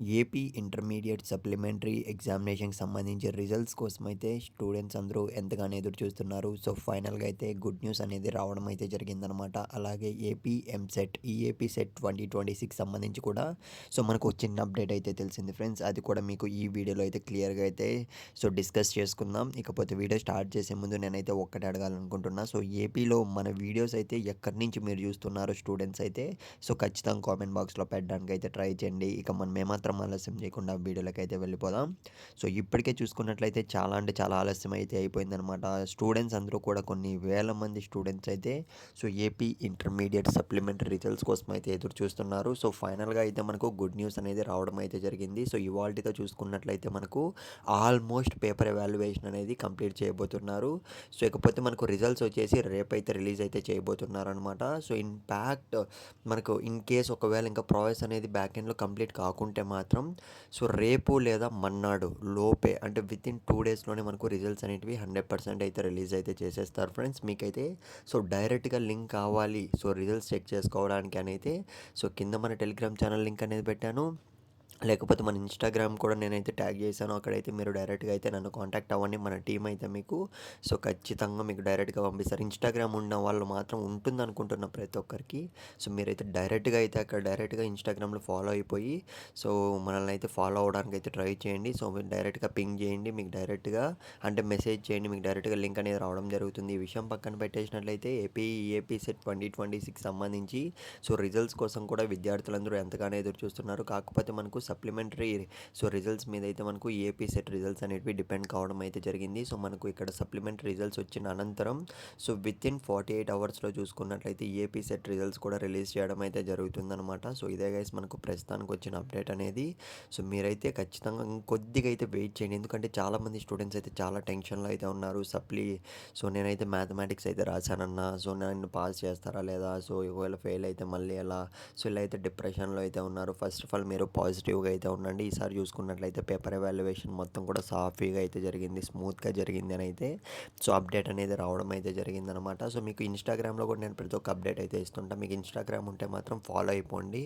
AP intermediate supplementary ఎగ్జామినేషన్‌కి సంబంధించి results కోసమైతే students అందరూ ఎంతగానో ఎదురు చూస్తున్నారు. సో, ఫైనల్‌గా అయితే గుడ్ న్యూస్ అనేది రావడం అయితే జరిగిందనమాట. అలాగే ఏపీ ఎంసెట్, ఈ ఏపీ సెట్ 2026 సంబంధించి కూడా మనకు ఒక చిన్న అప్డేట్ అయితే తెలిసింది ఫ్రెండ్స్. అది కూడా మీకు ఈ వీడియోలో అయితే క్లియర్‌గా అయితే డిస్కస్ చేసుకుందాం. ఇకపోతే వీడియో స్టార్ట్ చేసే ముందు నేనైతే ఒక్కటే అడగాలనుకుంటున్నా. ఏపీలో మన వీడియోస్ అయితే ఎక్కడి నుంచి మీరు చూస్తున్నారో స్టూడెంట్స్ అయితే ఖచ్చితంగా కామెంట్ బాక్స్‌లో పెట్టడానికైతే ట్రై చేయండి. ఇక మనం ఏమాత్రం ఆలస్యం చేయకుండా వీడియోలకైతే వెళ్ళిపోదాం. ఇప్పటికే చూసుకున్నట్లయితే చాలా అంటే చాలా ఆలస్యం అయితే అయిపోయిందనమాట. స్టూడెంట్స్ అందరూ కూడా కొన్ని వేల మంది స్టూడెంట్స్ అయితే ఏపీ ఇంటర్మీడియేట్ సప్లిమెంటరీ రిజల్ట్స్ కోసం అయితే ఎదురు చూస్తున్నారు. ఫైనల్‌గా అయితే మనకు గుడ్ న్యూస్ అనేది రావడం అయితే జరిగింది. ఇవాల్టితో చూసుకున్నట్లయితే మనకు ఆల్మోస్ట్ పేపర్ ఎవాల్యుయేషన్ అనేది కంప్లీట్ చేయబోతున్నారు. ఇకపోతే మనకు రిజల్ట్స్ వచ్చేసి రేపైతే రిలీజ్ అయితే చేయబోతున్నారనమాట. ఇన్‌ఫాక్ట్ మనకు ఇన్ కేస్ ఒకవేళ ఇంకా ప్రాసెస్ అనేది బ్యాక్ ఎండ్‌లో కంప్లీట్ కాకుంటే మాత్రం రేపు లేదా మర్నాడు లోపే అంటే వితిన్ 2 డేస్‌లోనే మనకు రిజల్ట్స్ అనేటివి 100% అయితే రిలీజ్ అయితే చేసేస్తారు ఫ్రెండ్స్. మీకైతే డైరెక్ట్‌గా లింక్ కావాలి రిజల్ట్స్ చెక్ చేసుకోవడానికి అనైతే కింద మన టెలిగ్రామ్ ఛానల్ లింక్ అనేది పెట్టాను. లేకపోతే మన ఇన్‌స్టాగ్రామ్ కూడా నేనైతే ట్యాగ్ చేశాను. అక్కడైతే మీరు డైరెక్ట్‌గా అయితే నన్ను కాంటాక్ట్ అవ్వండి. మన టీమ్ అయితే మీకు ఖచ్చితంగా మీకు డైరెక్ట్‌గా పంపిస్తారు. ఇన్‌స్టాగ్రామ్ ఉన్న వాళ్ళు మాత్రం ఉంటుందనుకుంటున్నా ప్రతి ఒక్కరికి. మీరైతే డైరెక్ట్‌గా అయితే అక్కడ డైరెక్ట్‌గా ఇన్‌స్టాగ్రామ్‌లో ఫాలో అయిపోయి సో, మనల్ని అయితే ఫాలో అవ్వడానికి అయితే ట్రై చేయండి. మీరు డైరెక్ట్‌గా పింగ్ చేయండి. మీకు డైరెక్ట్‌గా అంటే మెసేజ్ చేయండి. మీకు డైరెక్ట్‌గా లింక్ అనేది రావడం జరుగుతుంది. ఈ విషయం పక్కన పెట్టేసినట్లయితే ఏపీ సెట్ 2026 సంబంధించి రిజల్ట్స్ కోసం కూడా విద్యార్థులందరూ ఎంతగానో ఎదురు చూస్తున్నారు. కాకపోతే మనకు సప్లిమెంటరీ రిజల్ట్స్ మీద అయితే మనకు ఏపీ సెట్ రిజల్ట్స్ అనేటివి డిపెండ్ కావడం అయితే జరిగింది. మనకు ఇక్కడ సప్లిమెంటరీ రిజల్ట్స్ వచ్చిన అనంతరం వితిన్ 48 అవర్స్‌లో చూసుకున్నట్లయితే ఏపీ సెట్ రిజల్ట్స్ కూడా రిలీజ్ చేయడం అయితే జరుగుతుందనమాట. ఇదే గైస్ మనకు ప్రస్తుతానికి వచ్చిన అప్డేట్ అనేది. మీరైతే ఖచ్చితంగా ఇంకొద్దిగా అయితే వెయిట్ చేయండి. ఎందుకంటే చాలామంది స్టూడెంట్స్ అయితే చాలా టెన్షన్‌లో అయితే ఉన్నారు. నేనైతే మ్యాథమెటిక్స్ అయితే రాశానన్నా నన్ను పాస్ చేస్తారా లేదా? ఒకవేళ ఫెయిల్ అయితే మళ్ళీ ఎలా? ఇలా అయితే డిప్రెషన్‌లో అయితే ఉన్నారు. ఫస్ట్ ఆఫ్ ఆల్ మీరు పాజిటివ్‌గా అయితే ఉండండి. ఈసారి చూసుకున్నట్లయితే పేపర్ ఎవాల్యుయేషన్ మొత్తం కూడా సాఫీగా అయితే జరిగింది. స్మూత్‌గా జరిగింది అని అయితే అప్డేట్ అనేది రావడం అయితే జరిగిందనమాట. మీకు ఇన్‌స్టాగ్రామ్‌లో కూడా నేను ప్రతి ఒక్క అప్డేట్ అయితే ఇస్తుంటా. మీకు ఇన్‌స్టాగ్రామ్ ఉంటే మాత్రం ఫాలో అయిపోండి.